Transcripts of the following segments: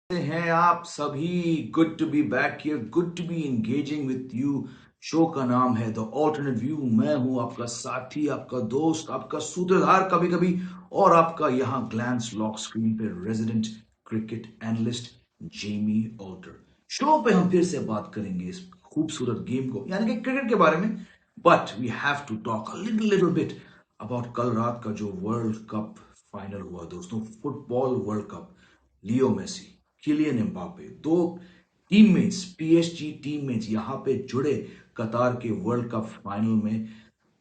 हैं आप सभी। Good to be back here, good to be engaging with you. Show का नाम है द ऑल्टरनेट व्यू। मैं हूं आपका साथी, आपका दोस्त, आपका सूत्रधार कभी कभी, और आपका यहां ग्लैंस लॉक स्क्रीन पे resident cricket analyst Jamie Alter. Show पे हम फिर से बात करेंगे इस खूबसूरत गेम को यानी कि क्रिकेट के बारे में। But we have to talk a little bit about कल रात का जो वर्ल्ड कप फाइनल हुआ दोस्तों, football world cup. Leo Messi, Kylian Mbappe, दो टीममेट्स, पीएसजी टीममेट्स यहां पे जुड़े कतार के वर्ल्ड कप फाइनल में।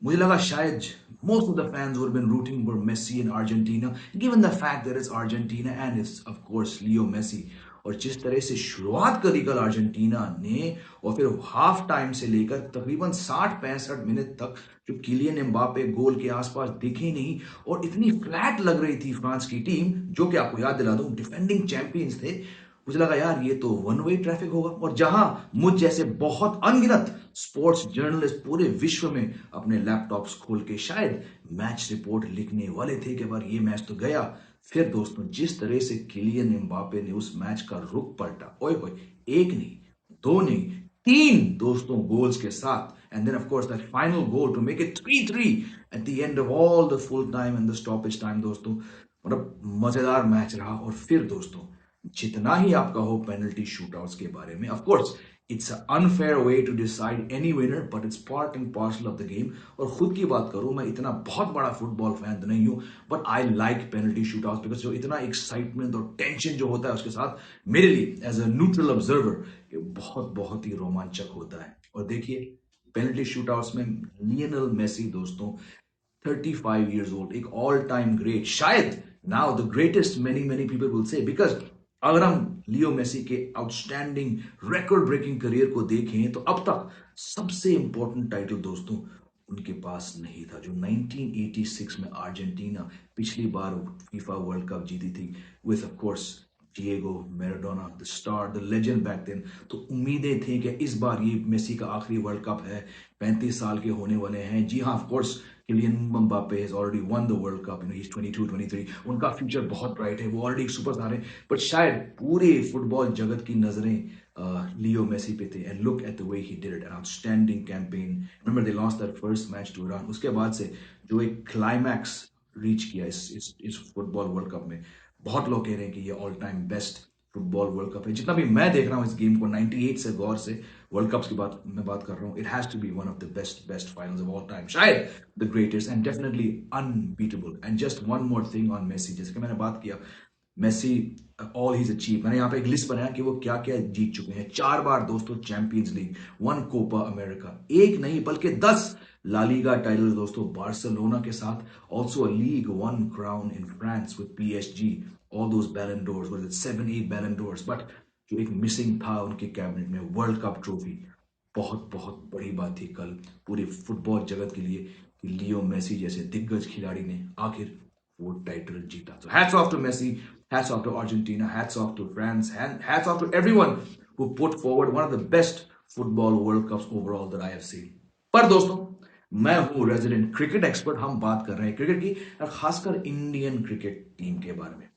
मुझे लगा शायद most of the fans would have been rooting for Messi in Argentina, given the fact that it's Argentina and it's of course Leo Messi. और जिस तरह से शुरुआत करी कल अर्जेंटीना ने, और फिर हाफ टाइम से लेकर तकरीबन 60-65 मिनट तक जो किलियन एम्बापे गोल के आसपास दिखे नहीं, और इतनी फ्लैट लग रही थी फ्रांस की टीम, जो कि आपको याद दिला दूं डिफेंडिंग चैंपियंस थे। मुझे लगा यार ये तो वन वे ट्रैफिक होगा, और जहां मुझ जैसे बहुत अनगिनत स्पोर्ट्स जर्नलिस्ट पूरे विश्व में अपने लैपटॉप्स खोल के शायद मैच रिपोर्ट लिखने वाले थे कि बार ये मैच तो गया, फिर दोस्तों जिस तरह से किलियन एम्बापे ने उस मैच का रुख पलटा, ओए होए, एक नहीं, दो नहीं, तीन दोस्तों गोल्स के साथ, and then of course that final goal to make it 3-3 at the end of all the full time and the stoppage time. दोस्तों मतलब मजेदार मैच रहा। और फिर दोस्तों जितना ही आपका हो पेनल्टी शूटआउट्स के बारे में, of course it's unfair way to decide any winner, but it's part and parcel of the game. और खुद की बात करूं, मैं इतना बहुत बड़ा फुटबॉल फैन तो नहीं हूं, but I like penalty shootouts because जो इतना एक्साइटमेंट और टेंशन जो होता है उसके साथ, मेरे लिए एज अ न्यूट्रल ऑब्जर्वर ये बहुत बहुत ही रोमांचक होता है। और देखिए पेनल्टी शूटआउट्स में लियोनेल मेसी दोस्तों 35 years old, एक ऑल टाइम ग्रेट, शायद now the greatest many many people will say, because अगर हम लियो मेसी के आउटस्टैंडिंग रिकॉर्ड ब्रेकिंग करियर को देखें तो अब तक सबसे इंपॉर्टेंट टाइटल दोस्तों उनके पास नहीं था, जो 1986 में अर्जेंटीना पिछली बार फीफा वर्ल्ड कप जीती थी with of course Diego Maradona, the star, the legend back then. तो उम्मीदें थी कि इस बार ये मेसी का आखिरी वर्ल्ड कप है, 35 साल के होने वाले हैं। जी हाँ, of course Kylian Mbappe has already won the world cup, he is 22-23, उनका फ्यूचर बहुत ब्राइट है, वो ऑलरेडी एक सुपरस्टार है। बट शायद पूरे फुटबॉल जगत की नजरें लियो मेसी पे थे, and look at the way he did it, an outstanding campaign. Remember they lost that first match to Iran, उसके बाद से जो एक क्लाइमैक्स रीच किया इस फुटबॉल वर्ल्ड कप में, बहुत लोग कह रहे हैं कि ये all time best football world cup है। जितना भी मैं देख रहा हूँ इस गेम को 98 से गौर से, वर्ल्ड कप्स की बात कर रहा हूँ, it has to be one of the best finals of all time, शायद the greatest and definitely unbeatable. And just one more thing on Messi, जैसे कि मैंने बात किया मेसी, ऑल हिज अचीव, मैंने यहाँ पे एक लिस्ट बनाया कि वो क्या क्या जीत चुके हैं। 4 बार दोस्तों चैंपियंस लीग, 1 कोपा अमेरिका, एक नहीं बल्कि 10 ला लीगा टाइटल दोस्तों बार्सिलोना के साथ, also a league 1 crown in France with PSG, all those बैलन डोर्स, वाज इट 7-8 बैलन डोर्स। बट जो एक मिसिंग था उनके कैबिनेट में, वर्ल्ड कप ट्रॉफी। बहुत बहुत बड़ी बात थी कल पूरे फुटबॉल जगत के लिए कि लियो मेसी जैसे दिग्गज खिलाड़ी ने आखिर वो टाइटल जीता। तो hats off to Messi, hats off to Argentina, hats off to France, hats off to everyone who put forward one of the best football world cups overall that I have seen. पर दोस्तों मैं हूं resident cricket expert, हम बात कर रहे हैं cricket की, और खासकर इंडियन क्रिकेट टीम के बारे में।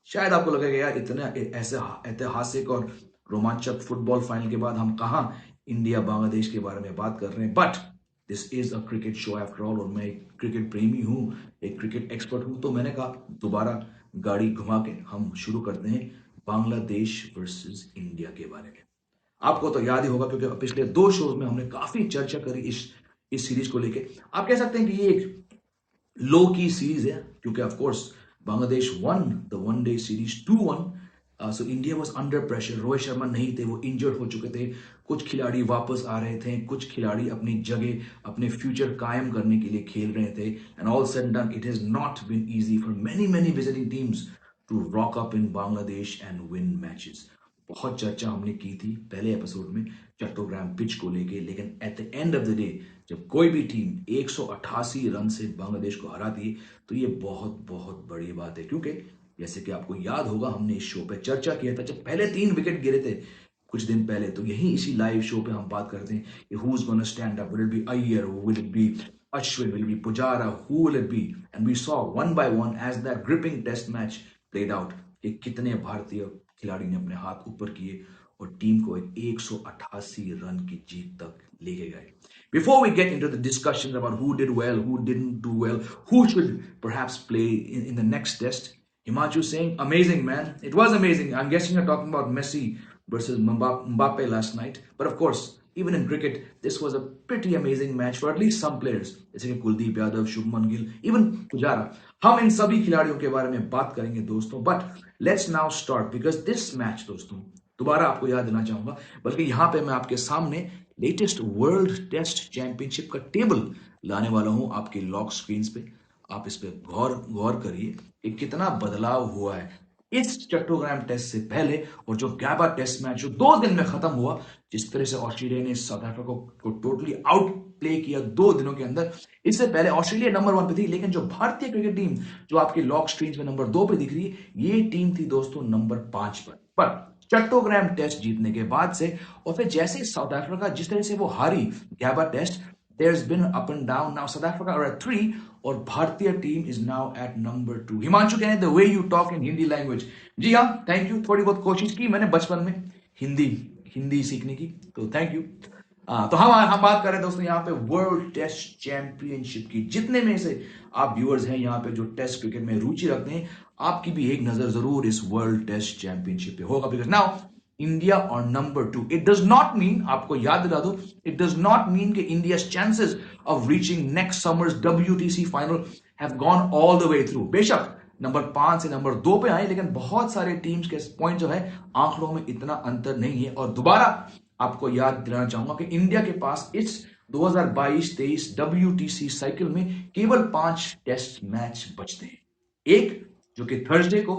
शायद आपको लगेगा यार इतने ऐसे ऐतिहासिक और रोमांचक फुटबॉल फाइनल के बाद हम कहां इंडिया बांग्लादेश के बारे में बात कर रहे हैं, but this is a cricket show after all, और मैं एक क्रिकेट प्रेमी हूं, एक क्रिकेट एक्सपर्ट हूं। तो मैंने कहा दोबारा गाड़ी घुमा के हम शुरू करते हैं बांग्लादेश वर्सेस इंडिया के बारे में। आपको तो याद ही होगा क्योंकि पिछले 2 शोज में हमने काफी चर्चा करी इस सीरीज को लेके। आप कह सकते हैं कि ये एक लो की सीरीज है, क्योंकि of course Bangladesh one the one day series 2-1। So India was under pressure, Rohit Sharma नहीं थे, वो इंजर्ड हो चुके थे, कुछ खिलाड़ी वापस आ रहे थे, कुछ खिलाड़ी अपनी जगह अपने फ्यूचर कायम करने के लिए खेल रहे थे, and all said done it has not been easy for many many visiting teams to rock up in Bangladesh and win matches. बहुत चर्चा हमने की थी पहले एपिसोड में चट्टोग्राम पिच को लेके, लेकिन eight the end of the day जब कोई भी टीम 188 रन से बांग्लादेश को हराती है तो ये बहुत बहुत बड़ी बात है। क्योंकि जैसे कि आपको याद होगा हमने इस शो पे चर्चा किया था जब पहले 3 विकेट गिरे थे कुछ दिन पहले, तो यही इसी लाइव शो पे हम बात करते हैं कि who is gonna stand up, will it be Iyer, will it be Ashwin, will it be Pujara, who will it be, and we saw one by one as that gripping test match played out कि कितने भारतीय खिलाड़ी ने अपने हाथ ऊपर किए और टीम को एक 188 रन की जीत तक लेके गए. Before we get into the discussions about who did well, who didn't do well, who should perhaps play in the next test, Himanshu saying, amazing, man. It was amazing. I'm guessing you're talking about Messi versus Mbappe last night. But of course, even in cricket, this was a pretty amazing match for at least some players. जैसे कि Kuldeep Yadav, Shubman Gill, even Pujara. हम इन सभी खिलाड़ियों के बारे में बात करेंगे दोस्तों. But let's now start because this match दोस्तों, दोबारा आपको याद देना चाहूंगा, बल्कि यहां पे मैं आपके सामने लेटेस्ट वर्ल्ड टेस्ट चैंपियनशिप का टेबल लाने वाला हूं आपके लॉक स्क्रीन पे. आप इस पे गौर करिए कि कितना बदलाव हुआ है इस चट्टोग्राम टेस्ट से पहले और जो गैबा टेस्ट मैच जो 2 दिन में खत्म हुआ, जिस तरह से ऑस्ट्रेलिया ने साउथ अफ्रीका को टोटली आउट प्ले किया 2 दिनों के अंदर. इससे पहले ऑस्ट्रेलिया नंबर 1 पे थी, लेकिन जो भारतीय क्रिकेट टीम जो आपके लॉक स्क्रीन पे नंबर 2 पे दिख रही है, ये टीम थी दोस्तों नंबर 5 पर चट्टोग्राम टेस्ट जीतने के बाद से और फिर जैसे साउथ अफ्रीका जिस तरह से वो हारी Gabba test, there's been up and down. Now South Africa are at 3 और भारतीय team is now at number 2. Himanshu कहने the way you talk in Hindi language. जी हाँ, थैंक यू. थोड़ी बहुत कोशिश की मैंने बचपन में हिंदी सीखने की, तो थैंक यू. तो हम बात कर रहे हैं दोस्तों यहाँ पे वर्ल्ड टेस्ट चैंपियनशिप की. जितने में से आप व्यूअर्स हैं यहाँ पे जो टेस्ट क्रिकेट में रुचि रखते हैं, आपकी भी एक नजर जरूर इस वर्ल्ड टेस्ट चैंपियनशिप पे होगा. Because now India on number 2. It does not mean, आपको याद दिला दो, it does not mean कि India's chances of reaching next summer's WTC final have gone all the way through. बेशक नंबर 5 से number 2 पे आए, लेकिन बहुत सारे टीम्स के पॉइंट जो है आंकड़ों में इतना अंतर नहीं है. और दोबारा आपको याद दिलाना चाहूंगा कि इंडिया के पास इस 2022-23 WTC साइकिल में केवल 5 टेस्ट मैच बचते हैं. एक जो कि थर्सडे को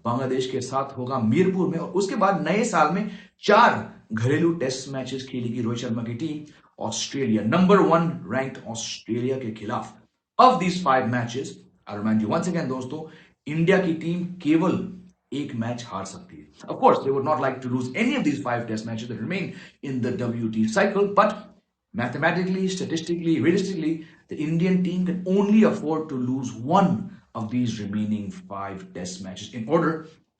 बांग्लादेश के साथ होगा मीरपुर में, और उसके बाद नए साल में 4 घरेलू टेस्ट मैचेस खेलेगी रोहित शर्मा की team Australia, number 1 ranked Australia के खिलाफ. Of these 5 matches, I remind you once again दोस्तों, इंडिया की टीम केवल एक मैच हार सकती है. Of course they would not like to lose any of these 5 test matches that remain in the WT cycle, but mathematically, statistically, realistically, the Indian team can only afford to lose one of these remaining 5 test matches in order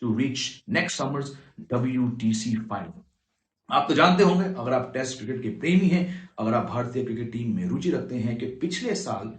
to reach next summer's WTC final. आप तो जानते होंगे, अगर आप test cricket के प्रेमी हैं, अगर आप भारतीय क्रिकेट टीम में रुचि रखते हैं, कि पिछले साल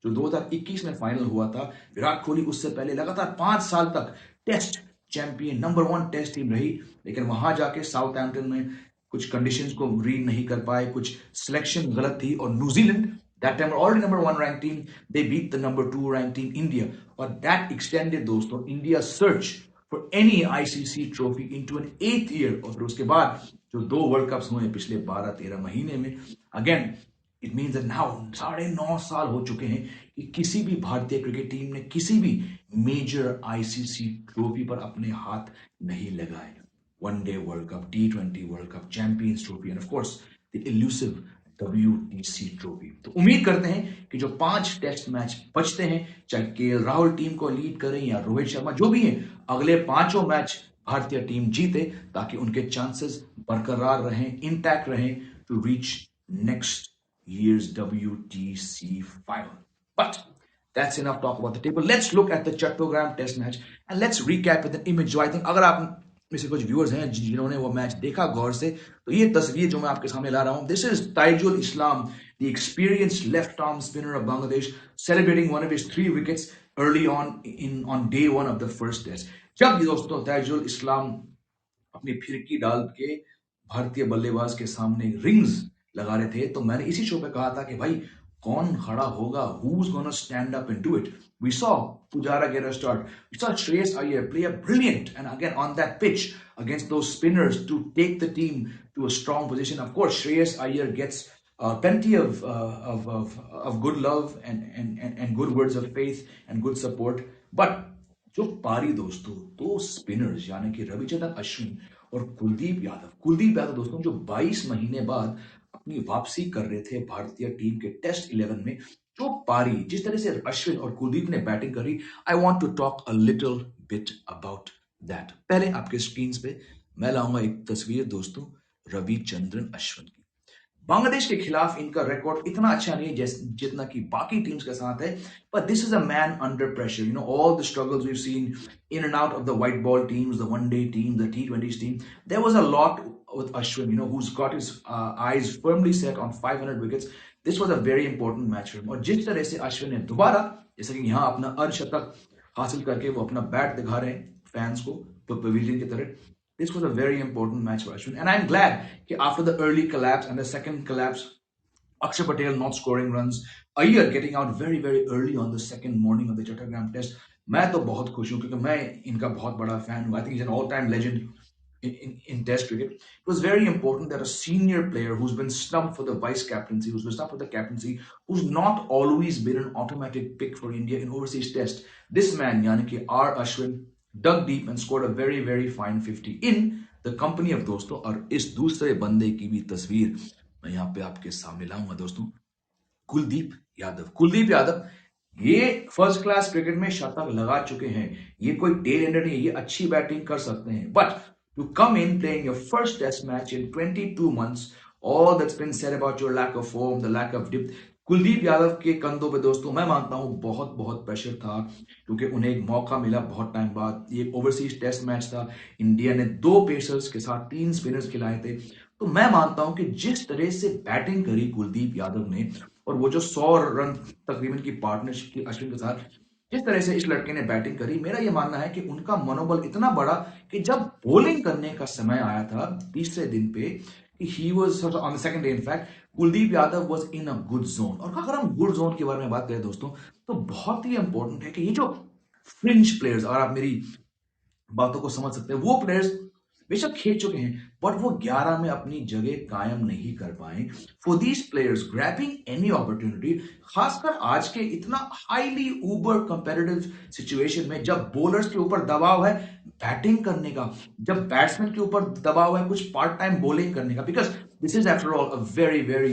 जो 2021 में फाइनल हुआ था, विराट कोहली उससे पहले लगातार 5 साल तक test champion number 1 test team रही, लेकिन वहां जाके साउथहैम्पटन में कुछ कंडीशंस को रीड नहीं कर पाए, कुछ सिलेक्शन गलत थी, और New Zealand, that time already number 1 ranked team, they beat the number 2 ranked team India, but that extended दोस्तों India's search for any ICC trophy into an 8th year. और फिर उसके बाद जो 2 वर्ल्ड कप्स हुए पिछले 12-13 महीने में, again it means that now 9.5 साल हो चुके हैं कि किसी भी भारतीय क्रिकेट टीम ने किसी भी मेजर ICC ट्रॉफी पर अपने हाथ नहीं लगाए. One-day World Cup, T20 World Cup, Champions Trophy, and of course the elusive WTC trophy. तो उम्मीद करते हैं कि जो 5 टेस्ट मैच बचते हैं, चाहे केएल राहुल टीम को लीड करें या रोहित शर्मा, जो भी हैं, अगले 5 मैच भारतीय टीम जीते ताकि उनके चांसेस बरकरार रहें, इंटैक्ट रहें to reach next year's WTC final. But that's enough talk about the table. Let's look at the Chattogram test match and let's recap with an image. जो I think अगर आप में से कुछ व्यूअर्स हैं जिन्होंने वो मैच देखा गौर से, तो ये तस्वीर जो मैं आपके सामने ला रहा हूं, this is Taijul Islam, the experienced left arm spinner of Bangladesh, celebrating one of his 3 wickets early on day 1 of the first test. जब दोस्तों ताइजुल इस्लाम अपनी फिरकी डाल के भारतीय बल्लेबाज के सामने रिंग्स लगा रहे थे, तो मैंने इसी शो पे कहा था कि भाई कौन खड़ा होगा, who's gonna stand up and do it. We saw Pujara get a start. We saw Shreyas Iyer play a brilliant, and again on that pitch against those spinners to take the team to a strong position. Of course, Shreyas Iyer gets plenty of good love and good words of faith and good support. But जो पारी दोस्तों 2 spinners यानी कि रविचंद्रन अश्विन और कुलदीप यादव दोस्तों जो 22 महीने बाद अपनी वापसी कर रहे थे भारतीय टीम के टेस्ट 11 में, जो पारी जिस तरह से अश्विन और कुलदीप ने बैटिंग करी, I want to talk a little bit about that. पहले आपके स्क्रीन पे मैं लाऊंगा एक तस्वीर दोस्तों रविचंद्रन अश्विन की. बांग्लादेश के खिलाफ इनका रिकॉर्ड इतना अच्छा नहीं है जितना कि बाकी टीम्स के साथ है, but this is a man under pressure. You know, all the struggles we've seen in and out of the white ball teams, the one day team, the T20s team. There was a lot with Ashwin, you know, who's got his eyes firmly set on 500 wickets. This was a very important match for him. और जिस तरह से अश्विन ने दोबारा, जैसे कि यहाँ अपना अर्धशतक हासिल करके वो अपना बैट दिखा रहे हैं फैंस को पवेलियन की तरह, this was a very important match for Ashwin. And I'm glad that after the early collapse and the second collapse, Akshar Patel not scoring runs, Iyer getting out very, very early on the second morning of the Chattogram Test. मैं तो बहुत खुश हूँ क्योंकि मैं इनका बहुत बड़ा fan हूँ. I think he's an all-time legend in Test cricket. It was very important that a senior player who's been snubbed for the vice captaincy, who's been snubbed for the captaincy, who's not always been an automatic pick for India in overseas Test, this man, यानी कि R. Ashwin, dug deep and scored a very, very fine 50 in the company of दोस्तों. और इस दूसरे बंदे की भी तस्वीर मैं यहाँ पे आपके सामने लाऊंगा दोस्तों. कुलदीप यादव. कुलदीप यादव ये फर्स्ट क्लास क्रिकेट में शतक लगा चुके हैं. ये कोई टेल एंडर नहीं है, ये अच्छी बैटिंग कर सकते हैं. But to come in playing your first test match in 22 months, all that's been said about your lack of form, the lack of depth, Kuldeep Yadav के कंधों पे दोस्तों मैं मानता हूं बहुत बहुत प्रेशर था क्योंकि उन्हें एक मौका मिला बहुत टाइम बाद. ये ओवरसीज टेस्ट मैच था. इंडिया ने 2 पेसर्स के साथ 3 स्पिनर्स खिलाए थे. तो मैं मानता हूं कि जिस तरह से बैटिंग करी कुलदीप यादव ने और वो जो 100 रन तकरीबन की पार्टनरशिप की अश्विन के साथ, जिस तरह से इस लड़के ने बैटिंग करी, मेरा यह मानना है कि उनका मनोबल इतना बढ़ा कि जब बॉलिंग करने का समय आया था तीसरे दिन पे, he was on the second day in fact, Kuldeep Yadav was in a good zone. और अगर हम गुड जोन के बारे में बात करें दोस्तों तो बहुत ही इंपॉर्टेंट है कि ये जो फ्रिंज प्लेयर्स, अगर आप मेरी बातों को समझ सकते हैं, वो प्लेयर्स बेशक खेल चुके हैं बट वो 11 में अपनी जगह कायम नहीं कर पाए. For these players grabbing any opportunity, खासकर आज के इतना हाईली ऊबर कंपेटिटिव सिचुएशन में जब बॉलर्स के ऊपर दबाव है बैटिंग करने का, जब बैट्समैन के ऊपर दबाव है कुछ पार्ट टाइम बॉलिंग करने का, because this is after all a very very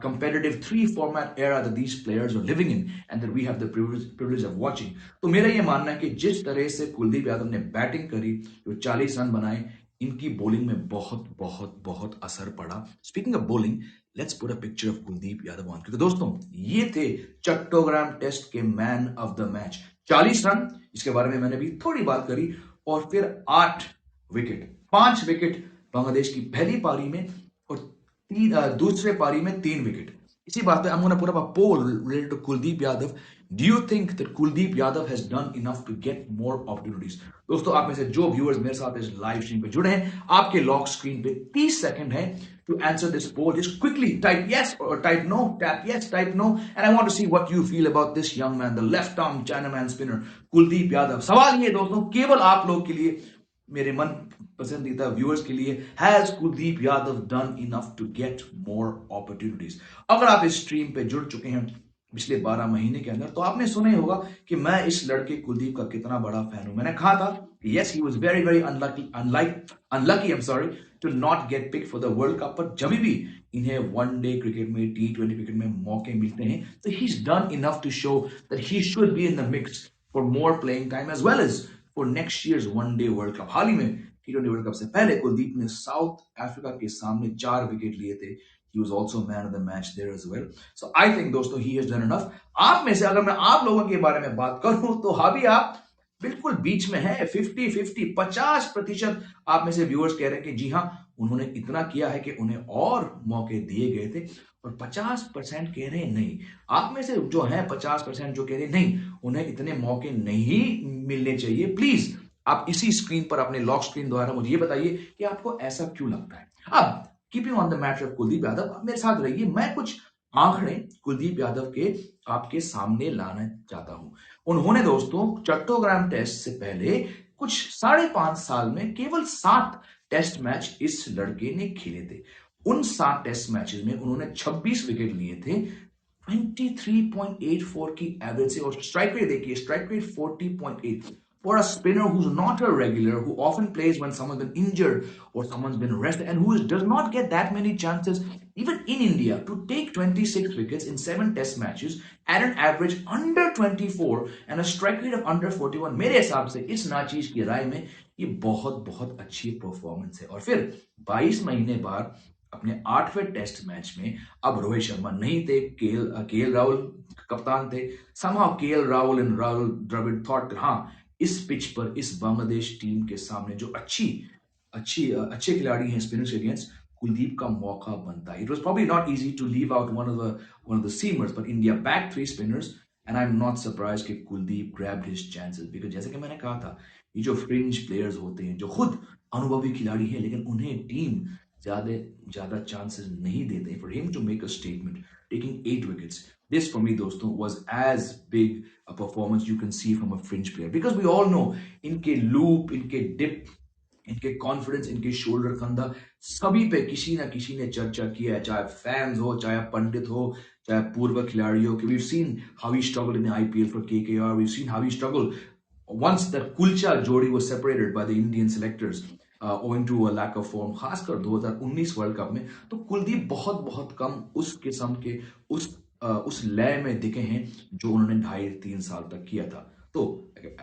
competitive 3 format era that these players are living in and that we have the privilege of watching. तो मेरा ये मानना है कि जिस तरह से कुलदीप यादव ने बैटिंग करी, जो 40 रन बनाए, इनकी बॉलिंग में बहुत बहुत बहुत असर पड़ा. Speaking of bowling, let's put a picture of Kuldeep Yadav on, क्योंकि दोस्तों ये थे चट्टोग्राम टेस्ट के man of the match. 40 run, इसके बारे में मैंने भी थोड़ी बात करी, और फिर 8 विकेट, 5 विकेट बांग्लादेश की पहली पारी में और दूसरे पारी में 3 विकेट. इसी बात पे I'm going to put up a poll related to Kuldeep Yadav. Do you think that Kuldeep Yadav has done enough to get more opportunities? दोस्तों आप में से जो व्यूअर्स मेरे साथ इस लाइव स्ट्रीम पे जुड़े हैं, आपके लॉक स्क्रीन पे 30 सेकंड है to answer this poll. Just quickly type yes or type no, tap yes, type no, and I want to see what you feel about this young man, the left arm Chinaman spinner Kuldeep Yadav. सवाल ये दोस्तों केवल आप लोग के लिए, मेरे मन पसंदीदा व्यूअर्स के लिए, has Kuldeep Yadav done enough to get more opportunities? अगर आप इस स्ट्रीम पे जुड़ चुके हैं पिछले 12 महीने के अंदर तो आपने सुना ही होगा कि मैं इस लड़के कुलदीप का कितना बड़ा फैन हूं. मैंने कहा था yes he was very very unlucky to not get pick for the world cup, पर जब भी इन्हें वनडे क्रिकेट में, T20 क्रिकेट में मौके मिलते हैं तो he is done enough to show that he should be in the mix for more playing time as well as for next years one day world cup. हाल ही में T20 वर्ल्ड कप से पहले कुलदीप ने साउथ अफ्रीका के सामने 4 wicket लिए थे. He was also man of the match there as well. So I think दोस्तों he has done enough. आप में से अगर मैं आप लोगों के बारे में बात करूं तो अभी आप बिल्कुल बीच में है, 50-50, 50% आप में से व्यूअर्स कह रहे हैं कि जी हाँ उन्होंने इतना किया है कि उन्हें और मौके दिए गए थे, और 50% कह रहे हैं नहीं. आप में से जो है 50% जो कह रहे हैं नहीं, उन्हें इतने मौके नहीं मिलने चाहिए. प्लीज आप इसी स्क्रीन पर अपने लॉक स्क्रीन द्वारा मुझे ये बताइए कि आपको ऐसा क्यों लगता है. अब keeping on the matter of Kuldeep Yadav, मेरे साथ रहिए. मैं कुछ आंकड़े कुलदीप यादव के आपके सामने लाना चाहता हूं. उन्होंने दोस्तों चट्टोग्राम टेस्ट से पहले कुछ 5.5 साल में केवल 7 टेस्ट मैच इस लड़के ने खेले थे. उन 7 टेस्ट मैचेस में उन्होंने 26 विकेट लिए थे, 23.84 की एवरेज से, और स्ट्राइक रेट देखिए, strike rate 40.8. For a spinner who's not a regular, who often plays when someone's been injured or someone's been arrested, and who does not get that many chances, even in India, to take 26 wickets in 7 test matches at an average under 24 and a strike rate of under 41, मेरे हिसाब से इस नाचीज की राय में ये बहुत बहुत अच्छी परफॉर्मेंस है. और फिर 22 महीने बाद अपने 8वें टेस्ट मैच में अब रोहित शर्मा नहीं थे, केएल राहुल कप्तान थे। Somehow KL Rahul and Rahul Dravid thought हाँ, इस पिच पर इस बांग्लादेश टीम के सामने जो अच्छे खिलाड़ी हैं स्पिनर्स के अगेंस्ट, कुलदीप का मौका बनता है। It was probably not easy to leave out one of the seamers, but India back 3 spinners and I am not surprise कि Kuldeep grabbed his chances, because जैसे कि मैंने कहा था, ये जो फ्रिंज प्लेयर्स होते हैं जो खुद अनुभवी खिलाड़ी हैं लेकिन उन्हें टीम ज्यादा ज्यादा चांसेस नहीं देते for him to make a statement taking 8 wickets. This for me दोस्तों was as big a performance you can see from a fringe player, because we all know इनके लूप, इनके डिप, इनके confidence, इनके shoulder कंधा, सभी पे किसी ना किसी ने चर्चा किया है, चाहे फैंस हो, चाहे पंडित हो, चाहे पूर्व खिलाड़ी हो। We've seen how he struggle in IPL for KKR, we've seen how he struggle once that Kulcha Jodi was separated by the Indian selectors owing to a lack of form, खासकर 2019 world cup में, तो कुलदीप बहुत बहुत कम उस किस्म के उस लय में दिखे हैं जो उन्होंने 2.5-3 साल तक किया था। तो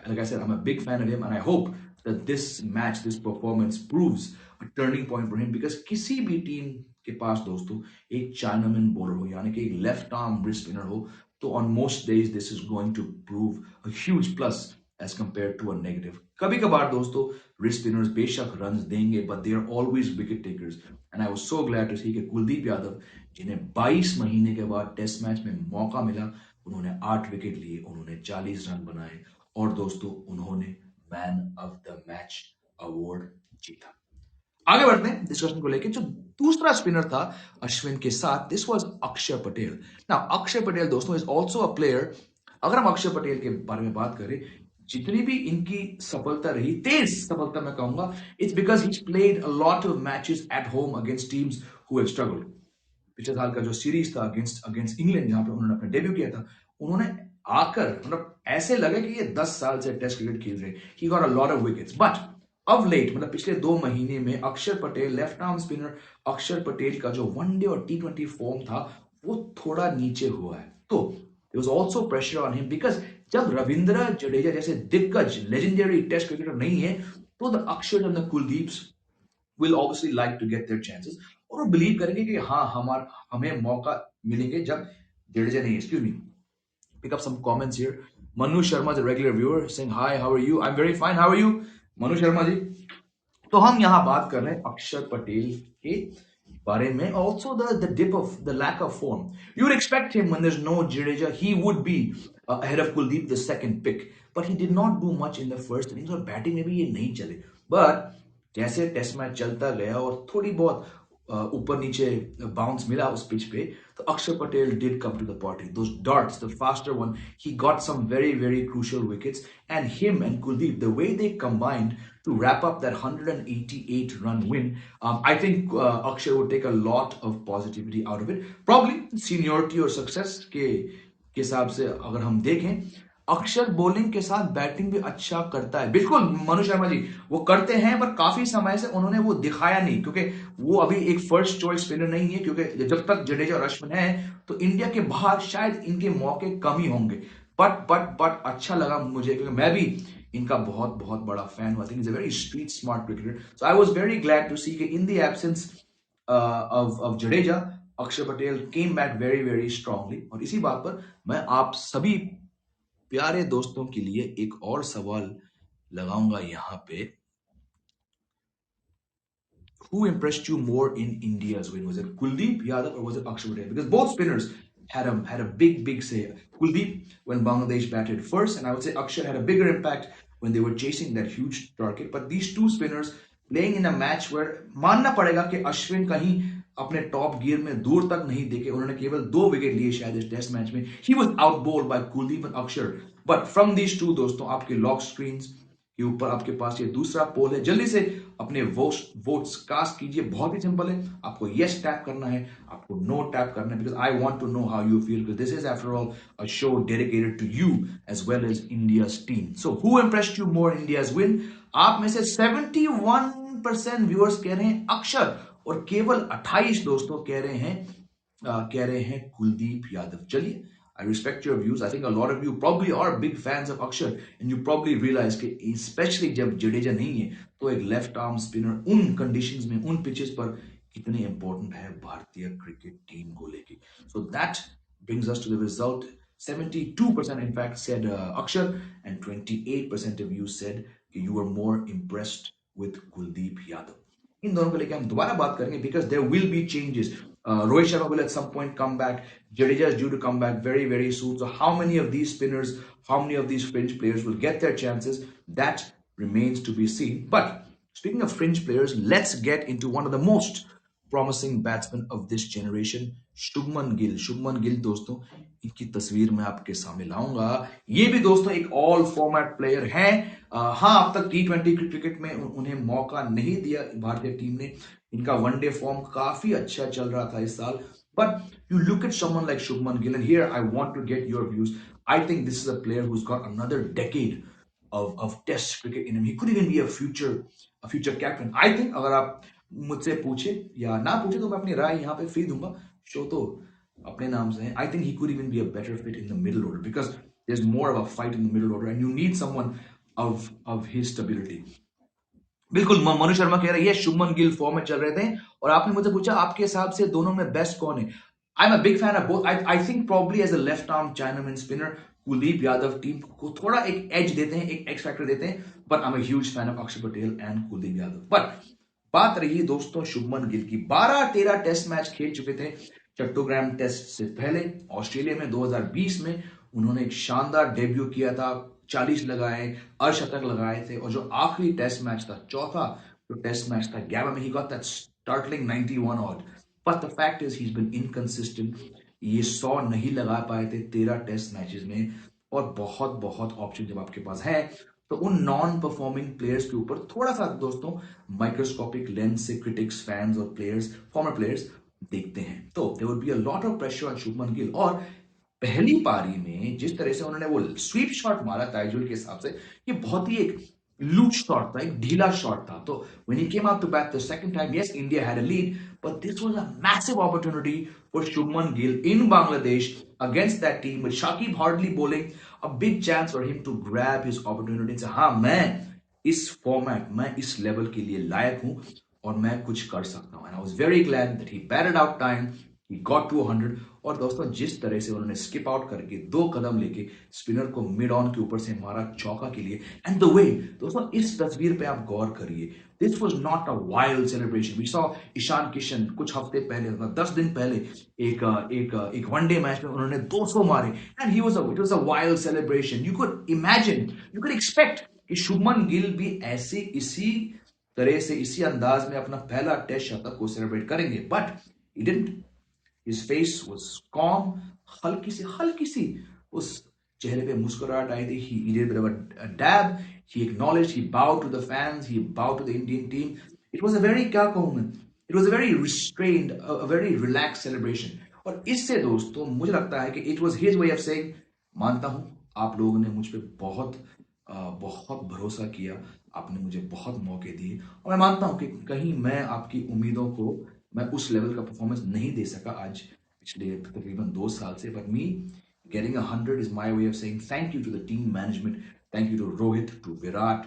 like I said, I'm a big fan of him and I hope that this match, this performance proves a turning point for him, because किसी भी टीम के पास दोस्तों एक चाइनामैन बॉलर हो, यानी कि एक लेफ्ट आर्म ब्रिज स्पिनर हो, तो on most days this is going to prove a huge plus as compared to a negative. कभी कभार दोस्तों रिस्ट स्पिनर्स बेशक रन्स देंगे, but they are always wicket takers, and I was so glad to see कि कुलदीप यादव, जिन्हें 22 महीने के बाद टेस्ट मैच में मौका मिला, उन्होंने 8 विकेट लिए, उन्होंने 40 रन बनाए और दोस्तों उन्होंने man of the match award जीता। आगे बढ़ते हैं डिस्कशन को लेकर। जो दूसरा स्पिनर था अश्विन के साथ, दिस वाज अक्षर पटेल। नाउ अक्षर पटेल दोस्तों इज आल्सो अ प्लेयर, अगर हम अक्षर पटेल के बारे में बात करें, जितनी भी इनकी सफलता रही, तेज सफलता मैं कहूंगा, it's because he played a lot of matches at home against teams who have struggled. पिछले साल का जो सीरीज था अगेंस्ट इंग्लैंड, जहां पे उन्होंने अपना डेब्यू किया था, उन्होंने आकर मतलब ऐसे लगे कि ये 10 साल से टेस्ट क्रिकेट खेल रहे। He got a lot of wickets, but अब लेट मतलब पिछले 2 महीने में अक्षर पटेल, लेफ्ट आर्म स्पिनर अक्षर पटेल का जो वनडे और T20 फॉर्म था वो थोड़ा नीचे हुआ है। तो there was also pressure on him because जब रविंद्र जडेजा जैसे दिग्गज लेजेंडरी टेस्ट क्रिकेटर नहीं है, तो the Axar and the Kuldeeps will obviously like to get their chances, और वो बिलीव करेंगे कि हाँ हमें मौका मिलेंगे जब जडेजा नहीं है। Excuse me, pick up some comments here. Manu Sharma is a regular viewer saying hi, how are you? I'm very fine, how are you Manu Sharma जी? तो हम यहाँ बात कर रहे हैं अक्षर पटेल के बारे में, also the dip of the lack of form. You would expect him when there's no Jadeja, he would be ahead of Kuldeep, the second pick, but he did not do much in the first innings और batting में भी ये नहीं चले। But जैसे test match चलता गया और थोड़ी बहुत ऊपर नीचे बाउंस मिला उस पिच पे, तो अक्षर Patel did come to the party. Those darts, the faster one, he got some very very crucial wickets, and him and Kuldeep, the way they combined to wrap up that 188 run win, I think Akshay would take a lot of positivity out of it. Probably seniority और success के हिसाब से अगर हम देखें, अक्षर bowling के साथ बैटिंग भी अच्छा करता है। बिल्कुल मनु शर्मा जी वो करते हैं, पर काफी समय से उन्होंने वो दिखाया नहीं, क्योंकि वो अभी एक फर्स्ट चॉइस स्पिनर नहीं है, क्योंकि जब तक जडेजा और अश्विन है तो इंडिया के बाहर शायद इनके मौके कम ही होंगे। बट अच्छा लगा मुझे, क्योंकि मैं भी इनका बहुत बहुत बड़ा फैन हुआ। Think is a very street smart cricketer, so I was very glad to see कि in the absence of Jadeja, Axar Patel came back very very strongly. और इसी बात पर मैं आप सभी प्यारे दोस्तों के लिए एक और सवाल लगाऊंगा यहाँ पे, who impressed you more in India's win? Was it Kuldeep Yadav or was it Akshar Patel? Because both spinners had a big say. Kuldeep when Bangladesh batted first, and I would say Akshar had a bigger impact when they were chasing that huge target. But these two spinners playing in a match where मानना पड़ेगा कि अश्विन कहीं अपने top gear में दूर तक नहीं देखे, उन्होंने केवल 2 विकेट लिए शायद इस टेस्ट मैच में। He was outbowled by Kuldeep and Axar. But from these two दोस्तों, आपके लॉक स्क्रीन्स के ऊपर आपके पास ये दूसरा पोल है, जल्दी से अपने वोट्स कास्ट कीजिए। बहुत ही सिंपल है, आपको यस टैप करना है, आपको नो टैप करना है, because I want to know how you feel, because this is after all a show dedicated to you as well as India's team. So who impressed you more India's win? आप में से 71% viewers कह रहे हैं अक्षर, और केवल 28 दोस्तों कह रहे हैं कुलदीप यादव। चलिए, I respect your views. I think a lot of you probably are big fans of Akshar, and you probably realize कि especially जब जडेजा नहीं है तो एक लेफ्ट आर्म स्पिनर उन कंडीशंस में, उन पिचेस पर कितने इंपॉर्टेंट है भारतीय क्रिकेट टीम को लेके. So that brings us to the result. 72% in fact said Akshar, and 28% of you said you were more impressed with Kuldeep Yadav. इन दोनों को लेकर हम दोबारा बात करेंगे because there will be changes. Rohit Sharma will at some point come back. Jadeja is due to come back very, very soon. So how many of these spinners, how many of these fringe players will get their chances? That remains to be seen. But speaking of fringe players, let's get into one of the most promising batsman of this generation, Shubman Gill. Shubman Gill दोस्तों, इनकी तस्वीर मैं आपके सामने लाऊंगा. ये भी दोस्तों एक ऑल फॉर्मेट प्लेयर हैं. हाँ, अब तक T20 क्रिकेट में उन्हें मौका नहीं दिया भारतीय टीम ने. इनका वनडे फॉर्म काफी अच्छा चल रहा था इस साल. But you look at someone like Shubman Gill, and here I want to get your views. I think this is a player who's got another decade of Test cricket in him. He could even be a future captain. I think अगर आप मुझसे पूछे या ना पूछे तो मैं अपनी राय यहाँ पे फ्री दूंगा. शो तो अपने नाम से है. I think he could even be a better fit in the middle order because there's more of a fight in the middle order, and you need someone of his stability. बिल्कुल, मनु शर्मा कह रही है Shubman Gill form में चल रहे थे और आपने मुझसे पूछा आपके हिसाब से दोनों में बेस्ट कौन है. I am a big fan of both. I think probably as a left arm chinaman spinner Kuldeep Yadav team को थोड़ा एक एज देते हैं, एक एक्स फैक्टर देते हैं. But I am a huge fan of अक्षर पटेल एंड कुलदीप यादव. बट बात रही दोस्तों शुभमन गिल की. 12-13 टेस्ट मैच खेल चुके थे चट्टोग्राम टेस्ट से पहले. ऑस्ट्रेलिया में 2020 में उन्होंने एक शानदार डेब्यू किया था. 40 लगाए, अर्धशतक लगाए थे. और जो आखिरी टेस्ट मैच था, चौथा जो टेस्ट मैच था गैबा में, he got that startling 91 odd. But the fact is he is been inconsistent. ये 100 नहीं लगा पाए थे 13 टेस्ट मैचेस में. और बहुत बहुत ऑप्शन जब आपके पास है तो उन नॉन परफॉर्मिंग प्लेयर्स के ऊपर थोड़ा सा दोस्तों माइक्रोस्कोपिक लेंस से क्रिटिक्स, फैंस और प्लेयर्स, फॉर्मर प्लेयर्स देखते हैं. तो there would be a lot of pressure on Shubman Gill. और पहली पारी में जिस तरह से उन्होंने वो स्वीप शॉट मारा ताइजुल के हिसाब से, ये बहुत ही एक लूज शॉट था, एक ढीला शॉट था. तो when he came out to bat the second time, yes, India had a lead, but this was a massive opportunity for Shubman Gill in Bangladesh against that team with Shakib hardly bowling. A big chance for him to grab his opportunity and say, हाँ, मैं इस format, मैं इस level के लिए लायक हूं और मैं कुछ कर सकता हूं. And I was very glad that he batted out time. He got to 100. और दोस्तों जिस तरह से उन्होंने स्किप आउट करके 2 कदम लेके स्पिनर को मिड ऑन के ऊपर से मारा चौका के लिए. एंड द वे दोस्तों इस तस्वीर पे आप गौर करिए, this was not a wild celebration. We saw Ishan Kishan कुछ हफ्ते पहले, 10 दिन पहले एक वनडे मैच में उन्होंने 200 मारे and it was a wild celebration. You could imagine, you could expect कि शुभमन गिल भी ऐसे इसी तरह से इसी अंदाज में अपना पहला टेस्ट शतक को सेलिब्रेट करेंगे. But he didn't. His face was calm. हल्की सी उस चेहरे पे मुस्कुराहट आई थी. He did a bit of a dab. He acknowledged. He bowed to the fans. He bowed to the Indian team. It was a very, क्या कहूं मैं, it was a very restrained, a very relaxed celebration. और इससे दोस्तों मुझे लगता है कि it was his way of saying, मानता हूं आप लोगों ने मुझ पे बहुत भरोसा किया, आपने मुझे बहुत मौके दिए और मैं मानता हूं कि कहीं मैं आपकी उम्मीदों को मैं उस लेवल का परफॉर्मेंस नहीं दे सका आज पिछले तकरीबन 2 साल से. But me getting 100 is my way of saying thank you to the team management, thank you to Rohit, to Virat,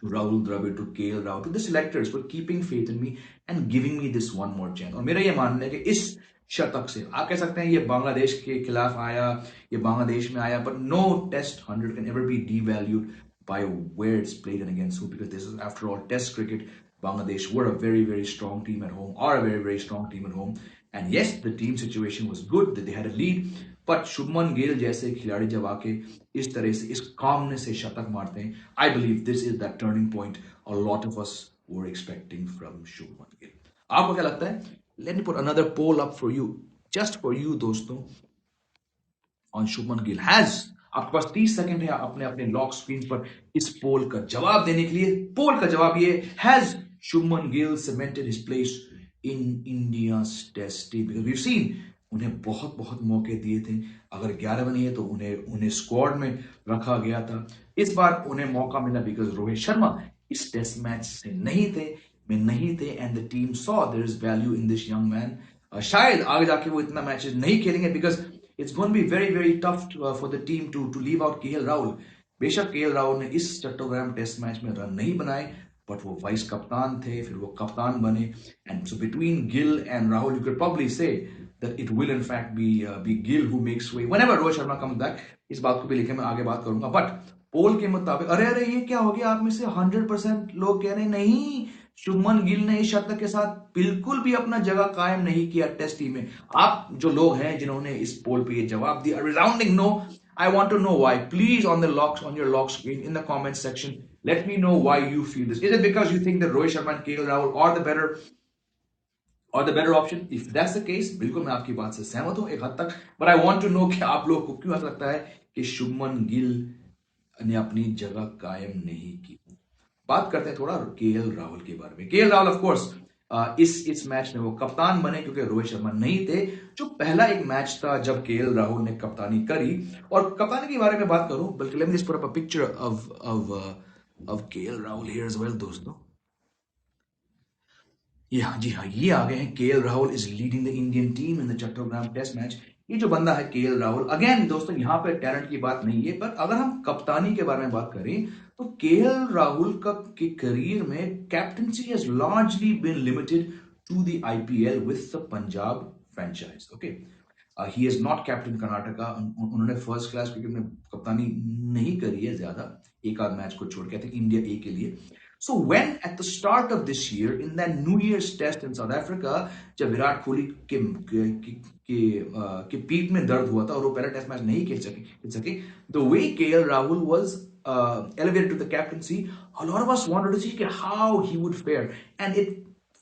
to Rahul Dravid, to KL Rahul, to the selectors for keeping faith in me and giving me this one more chance. और मेरा ये मानना है कि इस शतक से आप कह सकते हैं ये बांग्लादेश के खिलाफ आया, ये बांग्लादेश में आया, but no test 100 can ever be devalued by where it's played and against who, because this is after all test cricket. Bangladesh were a very, very strong team at home, are a very, very strong team at home. And yes, the team situation was good, that they had a lead. But Shubman Gill जैसे खिलाड़ी जब आके इस तरह से इस calmness से शतक मारते हैं, I believe this is that turning point a lot of us were expecting from Shubman Gill. आपको क्या लगता है? Let me put another poll up for you, just for you दोस्तों, on शुभमन गिल. आपके पास 30 सेकंड है अपने अपने लॉक स्क्रीन पर इस पोल का जवाब देने के लिए. पोल का जवाब ये, has Shubman Gill cemented his place in India's test team? Because we've seen उन्हें बहुत मौके दिए थे. अगर 11 में नहीं है तो उन्हें स्क्वाड में रखा गया था. इस बार उन्हें मौका मिला बिकॉज रोहित शर्मा इस टेस्ट मैच से नहीं थे and the team saw there is value in this young man. शायद आगे जाके वो इतना मैचेस नहीं खेलेंगे because it's going to be very, very tough for the team to leave out KL Rahul. बेशक KL राहुल ने इस चट्टोग्राम टेस्ट मैच में रन नहीं बनाए, बट वो वाइस कप्तान थे, फिर वो कप्तान बने, and so between Gill and Rahul you can probably say that it will in fact be Gill who makes way whenever Rohit Sharma comes back. इस बात को भी लेकर मैं आगे बात करूंगा, बट पोल के मुताबिक अरे अरे ये क्या हो गया, आप में से 100% लोग कह रहे हैं नहीं, शुभमन गिल ने इस शतक के साथ बिल्कुल भी अपना जगह कायम नहीं किया टेस्ट टीम में। आप जो लोग हैं जिन्होंने इस पोल पे ये जवाब दिया, resounding no, I want to know why. Please on your lock screen in the comment section, let me know why you feel this. Is it because you think that Rohit Sharma and KL Rahul are the better option? If that's the case, बिल्कुल मैं आपकी बात से सहमत हूं एक हद तक, but I want to know कि आप लोगों को क्यों ऐसा लगता है कि शुभमन गिल ने अपनी जगह कायम नहीं की। बात करते हैं थोड़ा केएल राहुल के बारे में। केएल राहुल ऑफ कोर्स इस मैच में वो कप्तान बने क्योंकि रोहित शर्मा नहीं थे। जो पहला एक मैच था जब केएल राहुल ने कप्तानी करी, और कप्तानी के बारे में बात करूं, बल्कि let me just put up a picture of KL Rahul here as well दोस्तों। जी हाँ, ये आ गए हैं। KL Rahul is leading the Indian team in the Chattogram test match. ये जो बंदा है केएल राहुल, अगेन दोस्तों यहाँ पे टैलेंट की बात नहीं है, पर अगर हम कप्तानी के बारे में बात करें तो केएल राहुल का के करियर में captaincy has largely been limited to the IPL with the Punjab franchise. Okay, he is not captain Karnataka. उन्होंने फर्स्ट क्लास क्रिकेट में कप्तानी नहीं करी है ज्यादा, एक आध मैच को छोड़ के, इंडिया ए के लिए। So when at the start of this year in that New Year's test in South Africa, जब विराट कोहली के पीठ में दर्द हुआ था और वो पहला टेस्ट मैच नहीं खेल सके, the way KL Rahul was elevated to the captaincy, a lot of us wanted to see how he would fare, and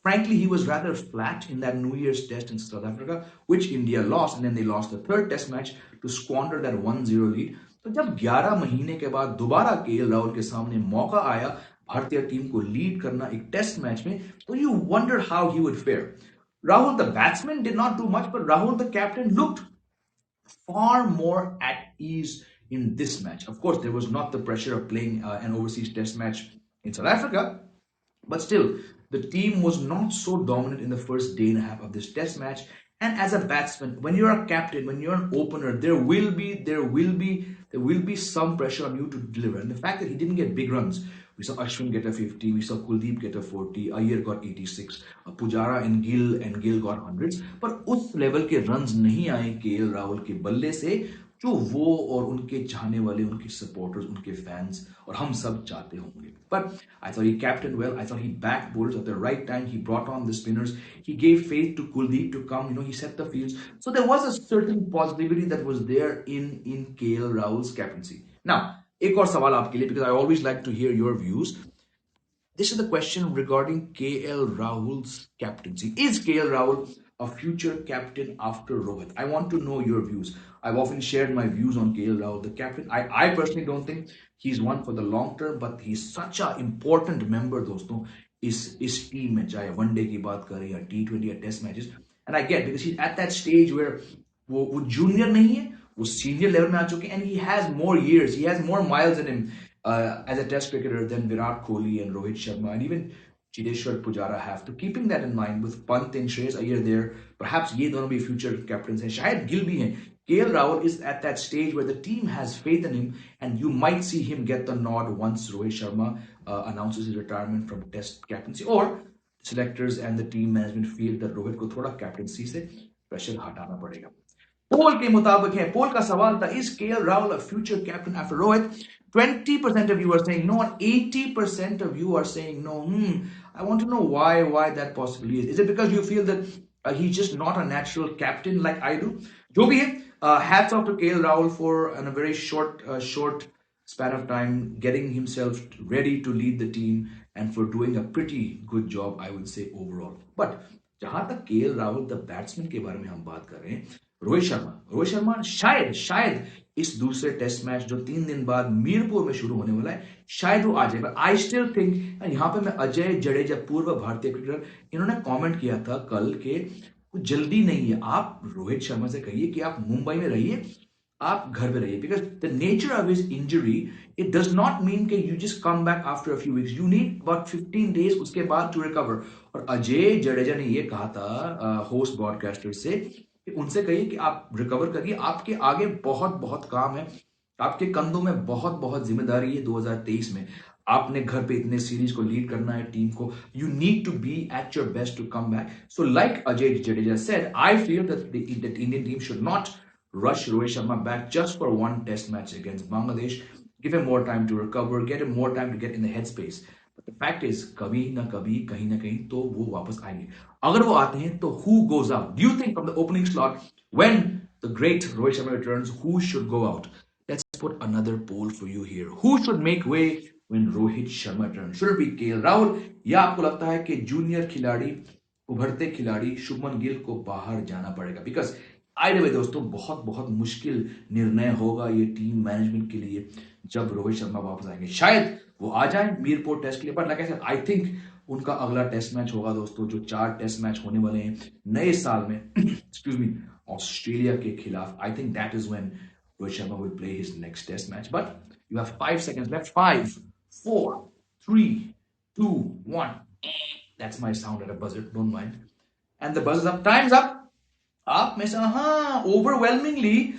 frankly, he was rather flat in that New Year's test in South Africa, which India lost, and then they lost the third test match to squander that 1-0 lead. तो जब 11 महीने के बाद दोबारा KL Rahul के सामने मौका आया भारतीय टीम को लीड करना एक टेस्ट मैच में, तो you wonder how he would fair. Rahul the batsman did not do much, but Rahul the captain looked far more at ease in this match. Of course, there was not the pressure of playing an overseas test match in South Africa, but still, the team was not so dominant in the first day and a half of this test match. And as a batsman, when you're a captain, when you're an opener, there will be some pressure on you to deliver. And the fact that he didn't get big runs, we saw Ashwin get a 50, we saw Kuldeep get a 40, Iyer got 86, Pujara and Gill got hundreds. पर उस level के runs नहीं आए KL Rahul के बल्ले से जो वो और उनके चाहने वाले, उनके सपोर्टर्स, उनके फैंस और हम सब चाहते होंगे। But I thought he captained well. I thought he backed bowlers at the right time. He brought on the spinners. He gave faith to Kuldeep to come. He set the fields. So there was a certain positivity that was there in KL Rahul's captaincy. Now, एक और सवाल आपके लिए, because I always like to hear your views. This is the question regarding KL Rahul's captaincy. Is KL Rahul a future captain after Rohit? I want to know your views. I've often shared my views on KL Rahul, the captain. I personally don't think he's one for the long term, but he's such an important member, दोस्तों, इस team में, चाहे one day की बात करें या T20 या test matches. And I get, because he's at that stage where वो जूनियर नहीं है, वो सीनियर लेवल में आ चुके हैं, and he has more years, he has more miles in him as a test cricketer than Virat Kohli and Rohit Sharma and even Chiteshwar Pujara have. तो keeping that in mind with Pant and Shreyas Iyer there, perhaps ये दोनों भी future captains हैं, शायद गिल भी हैं। KL Rahul is at that stage where the team has faith in him, and you might see him get the nod once Rohit Sharma announces his retirement from Test captaincy, or selectors and the team management feel that Rohit को थोड़ा captaincy से pressure हटाना पड़ेगा। पोल के मुताबिक है, पोल का सवाल था, is KL Rahul a future captain after Rohit? 20% of you are saying no, and 80% of you are saying no. I want to know why that possibly is. Is it because you feel that he's just not a natural captain like I do? जो भी है, hats off to KL Rahul for in a very short span of time getting himself ready to lead the team and for doing a pretty good job, I would say, overall. But जहां तक KL Rahul the batsman के बारे में हम बात कर रहे हैं, रोहित शर्मा शायद इस दूसरे टेस्ट मैच जो 3 दिन बाद मीरपुर में शुरू होने वाला है, शायद वो आ जाए। बट आई स्टिल थिंक, यहाँ पे मैं अजय जडेजा, पूर्व भारतीय क्रिकेटर, इन्होंने कमेंट किया था कल के जल्दी नहीं है, आप रोहित शर्मा से कहिए कि आप मुंबई में रहिए, आप घर पे रहिए, because the nature of his injury it does not mean कि you just come back after a few weeks, you need about 15 days उसके बाद टू रिकवर। और अजय जडेजा ने ये कहा था होस्ट ब्रॉडकास्टर से, उनसे कहिए कि आप रिकवर करिए, आपके आगे बहुत काम है, आपके कंधों में बहुत जिम्मेदारी है 2023 में। आपने घर पे इतने सीरीज को लीड करना है टीम को, you need to be at your best to come back. So like Ajay Jadeja said, I feel that the Indian team should not rush Rohit Sharma back just for one test match against Bangladesh. Give him more time to recover, get him more time to get in the headspace. But the fact is, कभी ना कहीं तो वो वापस आएंगे. अगर वो आते हैं तो who goes out? Do you think from the opening slot, when the great Rohit Sharma returns, who should go out? Let's put another poll for you here. Who should make way when Rohit Sharma returns? Should it be KL Rahul? या आपको लगता है कि junior खिलाड़ी, उभरते खिलाड़ी शुभमन गिल को बाहर जाना पड़ेगा? बिकॉज आइए वे दोस्तों, बहुत बहुत मुश्किल निर्णय होगा ये टीम मैनेजमेंट के लिए जब रोहित शर्मा वापस आएंगे. शायद वो आ जाए मीरपुर टेस्ट के लिए, but like I said, I think उनका अगला टेस्ट मैच होगा दोस्तों, जो 4 टेस्ट मैच होने वाले हैं नए साल में एक्सक्यूज मी, ऑस्ट्रेलिया के खिलाफ. I think that is when Rohit Sharma will play his next test match. But you have 5 seconds left. 5, 4, 3, 2, 1. That's my sound at a buzzer, don't mind. And the buzz is up. Time's up. आप में से overwhelmingly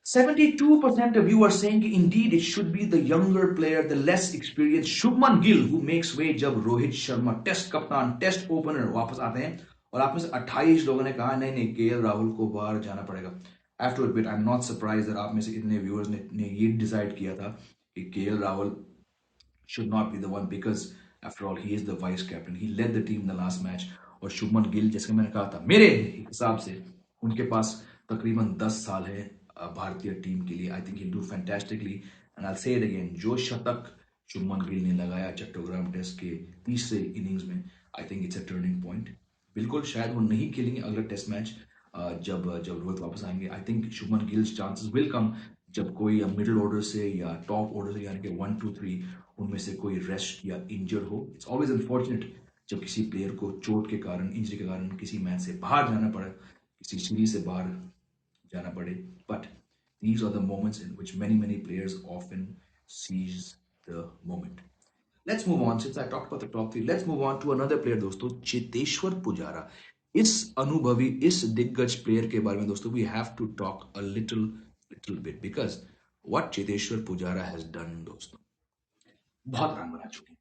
72% of you are saying indeed it should be the younger player, the less experienced Shubman Gill who makes way जब Rohit Sharma test कप्तान, test opener वापस आते हैं. और आप में से 28 लोगों ने कहा नहीं केएल राहुल को बाहर जाना पड़ेगा. I have to admit, I'm not surprised that आप में से इतने व्यूअर्स ने ये डिसाइड किया था कि KL Rahul should not be the one, because after all he is the vice captain, he led the team in the last match. और शुभमन गिल, जैसे मैंने कहा था, मेरे हिसाब से उनके पास तकरीबन 10 साल है भारतीय टीम के लिए. I think he do fantastically. And I से इट अगेन, जो शतक शुभमन गिल ने लगाया चट्टोग्राम टेस्ट के तीसरे इनिंग्स में, I think it's a turning point. बिल्कुल शायद वो नहीं खेलेंगे अगला टेस्ट मैच जब रोहित वापस आएंगे. I think Shubman gills chances will come जब कोई मिडिल ऑर्डर से या टॉप ऑर्डर से, यानी कि 1, 2, 3 उनमें से कोई रेस्ट या इंजर्ड हो. इट्स ऑलवेज अनफॉर्चुनेट जब किसी प्लेयर को चोट के कारण, इंजरी के कारण किसी मैच से बाहर जाना पड़े, किसी सीरीज से बाहर जाना पड़े. But these are the moments in which many players often seize the moment. Let's move on. Since I talked about the top 3, let's move on to another player दोस्तों, चेतेश्वर पुजारा. इस अनुभवी, इस दिग्गज प्लेयर के बारे में दोस्तों we have to talk a little bit, because what Cheteshwar Pujara has done दोस्तों, बहुत रन बना चुके हैं.